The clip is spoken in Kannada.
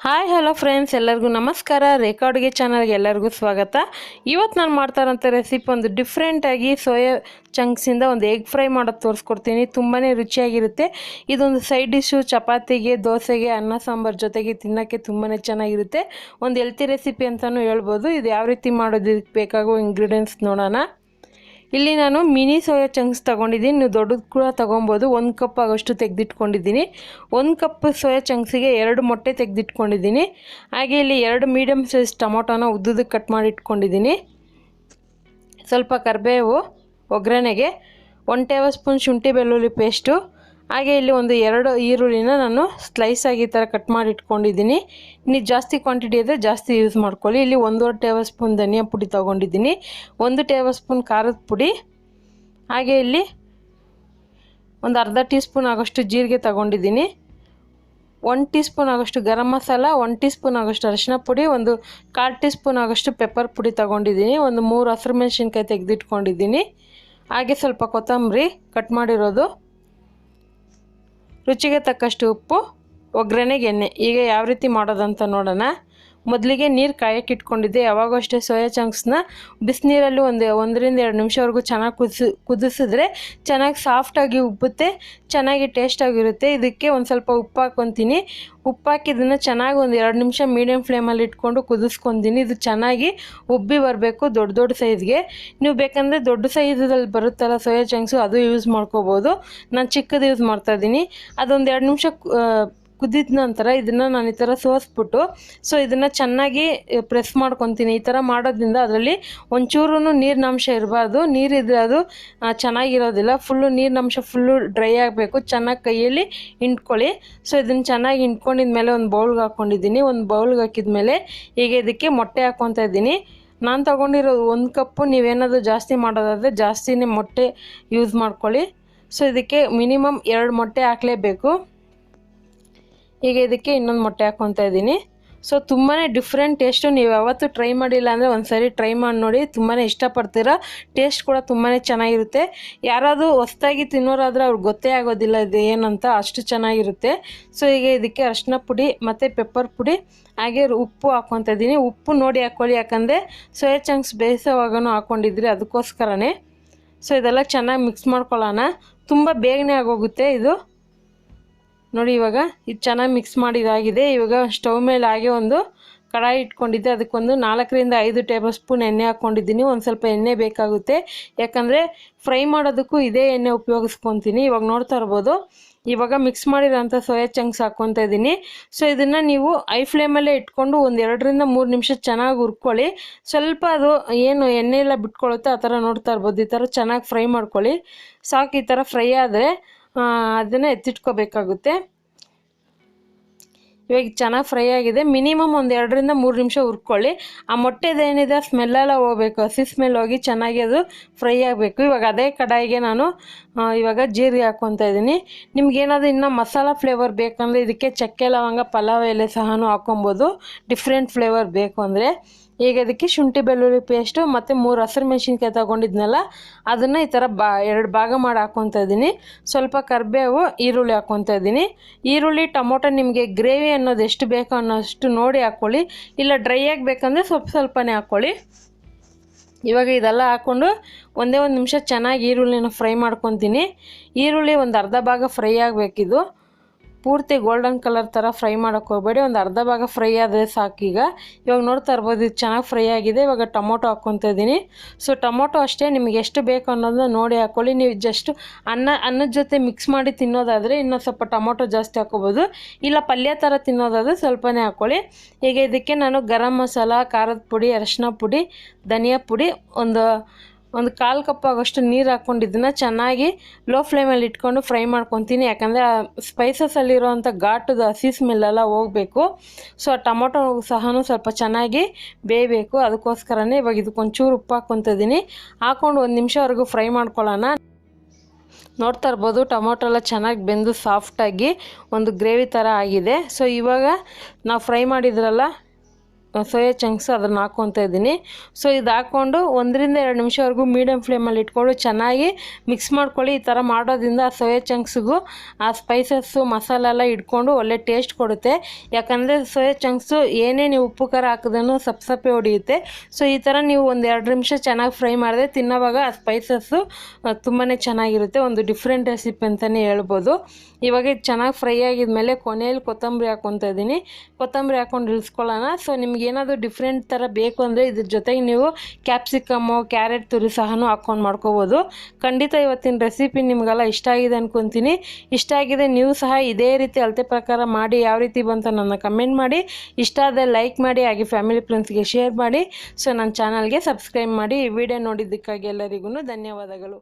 ಹಾಯ್ ಹಲೋ ಫ್ರೆಂಡ್ಸ್, ಎಲ್ಲರಿಗೂ ನಮಸ್ಕಾರ. ರೇಖಾ ಅಡುಗೆ ಚಾನಲ್ಗೆ ಎಲ್ಲರಿಗೂ ಸ್ವಾಗತ. ಇವತ್ತು ನಾನು ಮಾಡ್ತಾರಂಥ ರೆಸಿಪಿ ಒಂದು ಡಿಫ್ರೆಂಟಾಗಿ ಸೋಯಾ ಚಂಕ್ಸಿಂದ ಒಂದು ಎಗ್ ಫ್ರೈ ಮಾಡೋದು ತೋರಿಸ್ಕೊಡ್ತೀನಿ. ತುಂಬಾ ರುಚಿಯಾಗಿರುತ್ತೆ. ಇದೊಂದು ಸೈಡ್ ಡಿಶ್ಶು, ಚಪಾತಿಗೆ, ದೋಸೆಗೆ, ಅನ್ನ ಸಾಂಬಾರು ಜೊತೆಗೆ ತಿನ್ನೋಕ್ಕೆ ತುಂಬಾ ಚೆನ್ನಾಗಿರುತ್ತೆ. ಒಂದು ಹೆಲ್ತಿ ರೆಸಿಪಿ ಅಂತಲೂ ಹೇಳ್ಬೋದು. ಇದು ಯಾವ ರೀತಿ ಮಾಡೋದಕ್ಕೆ ಬೇಕಾಗೋ ಇಂಗ್ರೀಡಿಯೆಂಟ್ಸ್ ನೋಡೋಣ. ಇಲ್ಲಿ ನಾನು ಮಿನಿ ಸೋಯಾ ಚಂಕ್ಸ್ ತೊಗೊಂಡಿದ್ದೀನಿ. ನೀವು ದೊಡ್ಡದು ಕೂಡ ತೊಗೊಬೋದು. 1 ಕಪ್ ಆಗೋಷ್ಟು ತೆಗೆದಿಟ್ಕೊಂಡಿದ್ದೀನಿ. 1 ಕಪ್ ಸೋಯಾ ಚಂಕ್ಸಿಗೆ 2 ಮೊಟ್ಟೆ ತೆಗೆದಿಟ್ಕೊಂಡಿದ್ದೀನಿ. ಹಾಗೆ ಇಲ್ಲಿ 2 ಮೀಡಿಯಮ್ ಸೈಜ್ ಟೊಮೊಟೊನ ಉದ್ದುದಕ್ಕೆ ಕಟ್ ಮಾಡಿ ಇಟ್ಕೊಂಡಿದ್ದೀನಿ. ಸ್ವಲ್ಪ ಕರಿಬೇವು ಒಗ್ಗರಣೆಗೆ, 1 ಟೇಬಲ್ ಸ್ಪೂನ್ ಶುಂಠಿ ಬೆಳ್ಳುಳ್ಳಿ ಪೇಸ್ಟು, ಹಾಗೆ ಇಲ್ಲಿ ಒಂದು 2 ಈರುಳ್ಳಿನ ನಾನು ಸ್ಲೈಸಾಗಿ ಈ ಥರ ಕಟ್ ಮಾಡಿ ಇಟ್ಕೊಂಡಿದ್ದೀನಿ. ನೀವು ಜಾಸ್ತಿ ಕ್ವಾಂಟಿಟಿ ಇದೆ ಜಾಸ್ತಿ ಯೂಸ್ ಮಾಡ್ಕೊಳ್ಳಿ. ಇಲ್ಲಿ 1.5 ಟೇಬಲ್ ಸ್ಪೂನ್ ಧನಿಯಾ ಪುಡಿ ತೊಗೊಂಡಿದ್ದೀನಿ, 1 ಟೇಬಲ್ ಸ್ಪೂನ್ ಖಾರದ ಪುಡಿ, ಹಾಗೆ ಇಲ್ಲಿ ಒಂದು ಅರ್ಧ ಟೀ ಸ್ಪೂನ್ ಆಗೋಷ್ಟು ಜೀರಿಗೆ ತೊಗೊಂಡಿದ್ದೀನಿ, 1 ಟೀ ಸ್ಪೂನ್ ಆಗೋಷ್ಟು ಗರಂ ಮಸಾಲ, 1 ಟೀ ಸ್ಪೂನ್ ಆಗೋಷ್ಟು ಅರಿಶಿನ ಪುಡಿ, ಒಂದು 1/4 ಟೀ ಸ್ಪೂನ್ ಆಗೋಷ್ಟು ಪೆಪ್ಪರ್ ಪುಡಿ ತೊಗೊಂಡಿದ್ದೀನಿ, ಒಂದು 3 ಹಸಿರು ಮೆಣಸಿನ್ಕಾಯಿ ತೆಗೆದಿಟ್ಕೊಂಡಿದ್ದೀನಿ, ಹಾಗೆ ಸ್ವಲ್ಪ ಕೊತ್ತಂಬರಿ ಕಟ್ ಮಾಡಿರೋದು, ರುಚಿಗೆ ತಕ್ಕಷ್ಟು ಉಪ್ಪು, ಒಗ್ಗರಣೆಗೆ ಎಣ್ಣೆ. ಈಗ ಯಾವ ರೀತಿ ಮಾಡೋದಂತ ನೋಡೋಣ. ಮೊದಲಿಗೆ ನೀರು ಕಾಯಕ್ಕೆ ಇಟ್ಕೊಂಡಿದ್ದೆ. ಯಾವಾಗೂ ಅಷ್ಟೇ ಸೋಯಾ ಚಂಕ್ಸ್ನ ಬಿಸಿನೀರಲ್ಲಿ 1 ರಿಂದ 2 ನಿಮಿಷವರೆಗೂ ಚೆನ್ನಾಗಿ ಕುದಿಸಿದ್ರೆ ಚೆನ್ನಾಗಿ ಸಾಫ್ಟಾಗಿ ಉಬ್ಬುತ್ತೆ, ಚೆನ್ನಾಗಿ ಟೇಸ್ಟಾಗಿರುತ್ತೆ. ಇದಕ್ಕೆ ಒಂದು ಸ್ವಲ್ಪ ಉಪ್ಪು ಹಾಕ್ಕೊತೀನಿ. ಉಪ್ಪು ಹಾಕಿ ಇದನ್ನು ಚೆನ್ನಾಗಿ ಒಂದು 2 ನಿಮಿಷ ಮೀಡಿಯಮ್ ಫ್ಲೇಮಲ್ಲಿ ಇಟ್ಕೊಂಡು ಕುದಿಸ್ಕೊತೀನಿ. ಇದು ಚೆನ್ನಾಗಿ ಉಬ್ಬಿ ಬರಬೇಕು ದೊಡ್ಡ ಸೈಜ್ಗೆ. ನೀವು ಬೇಕಂದರೆ ದೊಡ್ಡ ಸೈಜಲ್ಲಿ ಬರುತ್ತಲ್ಲ ಸೋಯಾ ಚಂಕ್ಸು, ಅದು ಯೂಸ್ ಮಾಡ್ಕೋಬೋದು. ನಾನು ಚಿಕ್ಕದು ಯೂಸ್ ಮಾಡ್ತಾಯಿದ್ದೀನಿ. ಅದೊಂದು 2 ನಿಮಿಷ ಕುದಿದ ನಂತರ ಇದನ್ನು ನಾನು ಈ ಥರ ಸೋಸ್ಬಿಟ್ಟು ಇದನ್ನು ಚೆನ್ನಾಗಿ ಪ್ರೆಸ್ ಮಾಡ್ಕೊತೀನಿ. ಈ ಥರ ಮಾಡೋದ್ರಿಂದ ಅದರಲ್ಲಿ ಒಂಚೂರು ನೀರಿನಂಶ ಇರಬಾರ್ದು. ನೀರಿದ್ರೆ ಅದು ಚೆನ್ನಾಗಿರೋದಿಲ್ಲ. ಫುಲ್ಲು ನೀರಿನಂಶ ಫುಲ್ಲು ಡ್ರೈ ಆಗಬೇಕು. ಚೆನ್ನಾಗಿ ಕೈಯಲ್ಲಿ ಹಿಂಡ್ಕೊಳ್ಳಿ. ಇದನ್ನು ಚೆನ್ನಾಗಿ ಹಿಂಡ್ಕೊಂಡಿದ್ಮೇಲೆ ಒಂದು ಬೌಲ್ಗೆ ಹಾಕ್ಕೊಂಡಿದ್ದೀನಿ. ಒಂದು ಬೌಲ್ಗೆ ಹಾಕಿದ್ಮೇಲೆ ಈಗ ಇದಕ್ಕೆ ಮೊಟ್ಟೆ ಹಾಕ್ಕೊತಾ ಇದ್ದೀನಿ. ನಾನು ತೊಗೊಂಡಿರೋದು 1 ಕಪ್ಪು. ನೀವೇನಾದರೂ ಜಾಸ್ತಿ ಮಾಡೋದಾದರೆ ಜಾಸ್ತಿನೇ ಮೊಟ್ಟೆ ಯೂಸ್ ಮಾಡ್ಕೊಳ್ಳಿ. ಇದಕ್ಕೆ ಮಿನಿಮಮ್ 2 ಮೊಟ್ಟೆ ಹಾಕಲೇಬೇಕು. ಈಗ ಇದಕ್ಕೆ ಇನ್ನೊಂದು ಮೊಟ್ಟೆ ಹಾಕ್ಕೊತಾ ಇದ್ದೀನಿ. ತುಂಬಾ ಡಿಫ್ರೆಂಟ್ ಟೇಸ್ಟು. ನೀವು ಯಾವತ್ತೂ ಟ್ರೈ ಮಾಡಿಲ್ಲ ಅಂದರೆ ಒಂದು ಸರಿ ಟ್ರೈ ಮಾಡಿ ನೋಡಿ. ತುಂಬಾ ಇಷ್ಟಪಡ್ತೀರಾ. ಟೇಸ್ಟ್ ಕೂಡ ತುಂಬಾ ಚೆನ್ನಾಗಿರುತ್ತೆ. ಯಾರಾದರೂ ಹೊಸ್ದಾಗಿ ತಿನ್ನೋರಾದರೆ ಅವ್ರಿಗೆ ಗೊತ್ತೇ ಆಗೋದಿಲ್ಲ ಇದು ಏನಂತ, ಅಷ್ಟು ಚೆನ್ನಾಗಿರುತ್ತೆ. ಈಗ ಇದಕ್ಕೆ ಅರಿಶಿನ ಪುಡಿ ಮತ್ತು ಪೆಪ್ಪರ್ ಪುಡಿ ಹಾಗೆ ಉಪ್ಪು ಹಾಕ್ಕೊತಾ ಇದ್ದೀನಿ. ಉಪ್ಪು ನೋಡಿ ಹಾಕ್ಕೊಳ್ಳಿ, ಯಾಕಂದರೆ ಸೋಯಾ ಚಂಕ್ಸ್ ಬೇಯಿಸೋವಾಗೂ ಹಾಕ್ಕೊಂಡಿದ್ರಿ, ಅದಕ್ಕೋಸ್ಕರನೇ. ಇದೆಲ್ಲ ಚೆನ್ನಾಗಿ ಮಿಕ್ಸ್ ಮಾಡ್ಕೊಳ್ಳೋಣ. ತುಂಬ ಬೇಗನೆ ಆಗೋಗುತ್ತೆ ಇದು ನೋಡಿ. ಇವಾಗ ಇದು ಚೆನ್ನಾಗಿ ಮಿಕ್ಸ್ ಮಾಡಿದಾಗಿದೆ. ಇವಾಗ ಸ್ಟವ್ ಮೇಲೆ ಹಾಗೆ ಒಂದು ಕಡಾಯಿ ಇಟ್ಕೊಂಡಿದ್ದೆ. ಅದಕ್ಕೊಂದು 4 ರಿಂದ 5 ಟೇಬಲ್ ಸ್ಪೂನ್ ಎಣ್ಣೆ ಹಾಕ್ಕೊಂಡಿದ್ದೀನಿ. ಒಂದು ಸ್ವಲ್ಪ ಎಣ್ಣೆ ಬೇಕಾಗುತ್ತೆ, ಯಾಕಂದರೆ ಫ್ರೈ ಮಾಡೋದಕ್ಕೂ ಇದೇ ಎಣ್ಣೆ ಉಪಯೋಗಿಸ್ಕೊತೀನಿ. ಇವಾಗ ನೋಡ್ತಾ ಇರ್ಬೋದು. ಇವಾಗ ಮಿಕ್ಸ್ ಮಾಡಿರೋಂಥ ಸೋಯಾ ಚಂಕ್ಸ್ ಹಾಕ್ಕೊತಾ ಇದ್ದೀನಿ. ಇದನ್ನು ನೀವು ಐ ಫ್ಲೇಮಲ್ಲೇ ಇಟ್ಕೊಂಡು ಒಂದು 2 ರಿಂದ 3 ನಿಮಿಷ ಚೆನ್ನಾಗಿ ಹುರ್ಕೊಳ್ಳಿ. ಸ್ವಲ್ಪ ಅದು ಏನು ಎಣ್ಣೆ ಎಲ್ಲ ಬಿಟ್ಕೊಳ್ಳುತ್ತೆ ಆ ಥರ ನೋಡ್ತಾ ಇರ್ಬೋದು. ಈ ಥರ ಚೆನ್ನಾಗಿ ಫ್ರೈ ಮಾಡ್ಕೊಳ್ಳಿ. ಸಾಕು. ಈ ಥರ ಫ್ರೈ ಆದರೆ ಅದನ್ನು ಎತ್ತಿಟ್ಕೋಬೇಕಾಗುತ್ತೆ. ಇವಾಗ ಚೆನ್ನಾಗಿ ಫ್ರೈ ಆಗಿದೆ. ಮಿನಿಮಮ್ ಒಂದು 2 ರಿಂದ 3 ನಿಮಿಷ ಹುರ್ಕೊಳ್ಳಿ. ಆ ಮೊಟ್ಟೆದೇನಿದೆ ಸ್ಮೆಲ್ಲೆಲ್ಲ ಹೋಗಬೇಕು, ಹಸಿ ಸ್ಮೆಲ್ ಹೋಗಿ ಚೆನ್ನಾಗಿ ಅದು ಫ್ರೈ ಆಗಬೇಕು. ಇವಾಗ ಅದೇ ಕಡಾಯಿಗೆ ನಾನು ಇವಾಗ ಜೀರಿಗೆ ಹಾಕ್ಕೊತಾ ಇದ್ದೀನಿ. ನಿಮ್ಗೇನಾದರೂ ಇನ್ನೂ ಮಸಾಲ ಫ್ಲೇವರ್ ಬೇಕಂದರೆ ಇದಕ್ಕೆ ಚಕ್ಕೆ ಲವಂಗ ಪಲಾವ್ ಎಲೆ ಸಹ ಹಾಕ್ಕೊಬೋದು, ಡಿಫ್ರೆಂಟ್ ಫ್ಲೇವರ್ ಬೇಕು ಅಂದರೆ. ಈಗ ಇದಕ್ಕೆ ಶುಂಠಿ ಬೆಳ್ಳುಳ್ಳಿ ಪೇಸ್ಟು ಮತ್ತು 3 ಹಸಿರು ಮೆಣಸಿನ್ಕಾಯಿ ತೊಗೊಂಡಿದ್ನಲ್ಲ ಅದನ್ನು ಈ ಥರ 2 ಭಾಗ ಮಾಡಿ ಹಾಕ್ಕೊತಾ ಇದ್ದೀನಿ. ಸ್ವಲ್ಪ ಕರಿಬೇವು, ಈರುಳ್ಳಿ ಹಾಕ್ಕೊತಾ ಇದ್ದೀನಿ. ಈರುಳ್ಳಿ ಟೊಮೊಟೊ ನಿಮಗೆ ಗ್ರೇವಿ ಅನ್ನೋದು ಎಷ್ಟು ಬೇಕೋ ಅನ್ನೋಷ್ಟು ನೋಡಿ ಹಾಕ್ಕೊಳ್ಳಿ. ಇಲ್ಲ ಡ್ರೈ ಆಗಬೇಕಂದ್ರೆ ಸ್ವಲ್ಪನೇ ಹಾಕ್ಕೊಳ್ಳಿ. ಇವಾಗ ಇದೆಲ್ಲ ಹಾಕ್ಕೊಂಡು ಒಂದೇ 1 ನಿಮಿಷ ಚೆನ್ನಾಗಿ ಈರುಳ್ಳಿನ ಫ್ರೈ ಮಾಡ್ಕೊತೀನಿ. ಈರುಳ್ಳಿ ಒಂದು ಅರ್ಧ ಭಾಗ ಫ್ರೈ ಆಗಬೇಕಿದು. ಪೂರ್ತಿ ಗೋಲ್ಡನ್ ಕಲರ್ ಥರ ಫ್ರೈ ಮಾಡೋಕ್ಕೆ ಹೋಗಬೇಡಿ. ಒಂದು ಅರ್ಧ ಭಾಗ ಫ್ರೈ ಆದರೆ ಸಾಕು. ಇವಾಗ ನೋಡ್ತಾ ಇರ್ಬೋದು ಇದು ಚೆನ್ನಾಗಿ ಫ್ರೈ ಆಗಿದೆ. ಇವಾಗ ಟೊಮೊಟೊ ಹಾಕ್ಕೊತಾ ಇದ್ದೀನಿ. ಟೊಮೊಟೊ ಅಷ್ಟೇ ನಿಮಗೆ ಎಷ್ಟು ಬೇಕು ಅನ್ನೋದನ್ನ ನೋಡಿ ಹಾಕ್ಕೊಳ್ಳಿ. ನೀವು ಜಸ್ಟ್ ಅನ್ನದ ಜೊತೆ ಮಿಕ್ಸ್ ಮಾಡಿ ತಿನ್ನೋದಾದರೆ ಇನ್ನೂ ಸ್ವಲ್ಪ ಟೊಮೊಟೊ ಜಾಸ್ತಿ ಹಾಕ್ಕೋಬೋದು. ಇಲ್ಲ ಪಲ್ಯ ಥರ ತಿನ್ನೋದಾದರೆ ಸ್ವಲ್ಪನೇ ಹಾಕ್ಕೊಳ್ಳಿ. ಈಗ ಇದಕ್ಕೆ ನಾನು ಗರಂ ಮಸಾಲ, ಖಾರದ ಪುಡಿ, ಅರಿಶಿನ ಪುಡಿ, ಧನಿಯಾ ಪುಡಿ, ಒಂದು 1/4 ಕಪ್ ಆಗೋಷ್ಟು ನೀರು ಹಾಕ್ಕೊಂಡಿದ್ದನ್ನು ಚೆನ್ನಾಗಿ ಲೋ ಫ್ಲೇಮಲ್ಲಿ ಇಟ್ಕೊಂಡು ಫ್ರೈ ಮಾಡ್ಕೊತೀನಿ. ಯಾಕಂದರೆ ಆ ಸ್ಪೈಸಸಲ್ಲಿರೋವಂಥ ಘಾಟದ ಹಸಿ ಸ್ಮೆಲ್ಲೆಲ್ಲ ಹೋಗಬೇಕು. ಆ ಟೊಮೊಟೊ ಸಹ ಸ್ವಲ್ಪ ಚೆನ್ನಾಗಿ ಬೇಯಬೇಕು. ಅದಕ್ಕೋಸ್ಕರನೇ ಇವಾಗ ಇದಕ್ಕೊಂಚೂರು ಉಪ್ಪು ಹಾಕ್ಕೊತಾ ಇದ್ದೀನಿ. ಹಾಕ್ಕೊಂಡು 1 ನಿಮಿಷವರೆಗೂ ಫ್ರೈ ಮಾಡ್ಕೊಳ್ಳೋಣ. ನೋಡ್ತಾ ಇರ್ಬೋದು ಟೊಮೊಟೊ ಎಲ್ಲ ಚೆನ್ನಾಗಿ ಬೆಂದು ಸಾಫ್ಟಾಗಿ ಒಂದು ಗ್ರೇವಿ ಥರ ಆಗಿದೆ. ಇವಾಗ ನಾವು ಫ್ರೈ ಮಾಡಿದ್ರಲ್ಲ ಸೋಯಾ ಚಂಕ್ಸು ಅದನ್ನು ಹಾಕ್ಕೊತಾ ಇದ್ದೀನಿ. ಸೊ ಇದು ಹಾಕ್ಕೊಂಡು 1 ರಿಂದ 2 ನಿಮಿಷವರೆಗೂ ಮೀಡಿಯಮ್ ಫ್ಲೇಮಲ್ಲಿ ಇಟ್ಕೊಂಡು ಚೆನ್ನಾಗಿ ಮಿಕ್ಸ್ ಮಾಡ್ಕೊಳ್ಳಿ. ಈ ಥರ ಮಾಡೋದ್ರಿಂದ ಆ ಸೋಯಾ ಚಂಕ್ಸ್ಗೂ ಆ ಸ್ಪೈಸಸ್ಸು ಮಸಾಲೆ ಎಲ್ಲ ಇಟ್ಕೊಂಡು ಒಳ್ಳೆ ಟೇಸ್ಟ್ ಕೊಡುತ್ತೆ. ಯಾಕಂದರೆ ಸೋಯಾ ಚಂಕ್ಸು ಏನೇ ನೀವು ಉಪ್ಪು ಖಾರ ಹಾಕಿದ್ರೂ ಸಪ್ಪೆ ಹೊಡೆಯುತ್ತೆ. ಸೊ ಈ ಥರ ನೀವು 1-2 ನಿಮಿಷ ಚೆನ್ನಾಗಿ ಫ್ರೈ ಮಾಡಿದ್ರೆ ತಿನ್ನೋವಾಗ ಆ ಸ್ಪೈಸಸ್ಸು ತುಂಬಾ ಚೆನ್ನಾಗಿರುತ್ತೆ. ಒಂದು ಡಿಫ್ರೆಂಟ್ ರೆಸಿಪಿ ಅಂತಲೇ ಹೇಳ್ಬೋದು. ಇವಾಗ ಇದು ಚೆನ್ನಾಗಿ ಫ್ರೈ ಆಗಿದ್ಮೇಲೆ ಕೊನೆಯಲ್ಲಿ ಕೊತ್ತಂಬರಿ ಹಾಕ್ಕೊತಾ ಇದ್ದೀನಿ. ಕೊತ್ತಂಬರಿ ಹಾಕ್ಕೊಂಡು ಇಳಿಸ್ಕೊಳ್ಳೋಣ. ಸೊ ನಿಮ್ಗೆ ಏನಾದರೂ ಡಿಫ್ರೆಂಟ್ ಥರ ಬೇಕು ಅಂದರೆ ಇದ್ರ ಜೊತೆಗೆ ನೀವು ಕ್ಯಾಪ್ಸಿಕಮ್ಮು, ಕ್ಯಾರೆಟ್ ತುರಿ ಸಹನೂ ಹಾಕ್ಕೊಂಡು ಮಾಡ್ಕೋಬೋದು. ಖಂಡಿತ ಇವತ್ತಿನ ರೆಸಿಪಿ ನಿಮಗೆಲ್ಲ ಇಷ್ಟ ಆಗಿದೆ ಅಂದ್ಕೊತೀನಿ. ಇಷ್ಟ ಆಗಿದೆ ನೀವು ಸಹ ಇದೇ ರೀತಿ ಅಳತೆ ಪ್ರಕಾರ ಮಾಡಿ ಯಾವ ರೀತಿ ಬಂತ ನನ್ನ ಕಮೆಂಟ್ ಮಾಡಿ. ಇಷ್ಟ ಆದರೆ ಲೈಕ್ ಮಾಡಿ, ಹಾಗೆ ಫ್ಯಾಮಿಲಿ ಫ್ರೆಂಡ್ಸ್ಗೆ ಶೇರ್ ಮಾಡಿ. ಸೊ ನನ್ನ ಚಾನಲ್ಗೆ ಸಬ್ಸ್ಕ್ರೈಬ್ ಮಾಡಿ. ಈ ವಿಡಿಯೋ ನೋಡಿದ್ದಕ್ಕಾಗಿ ಎಲ್ಲರಿಗೂ ಧನ್ಯವಾದಗಳು.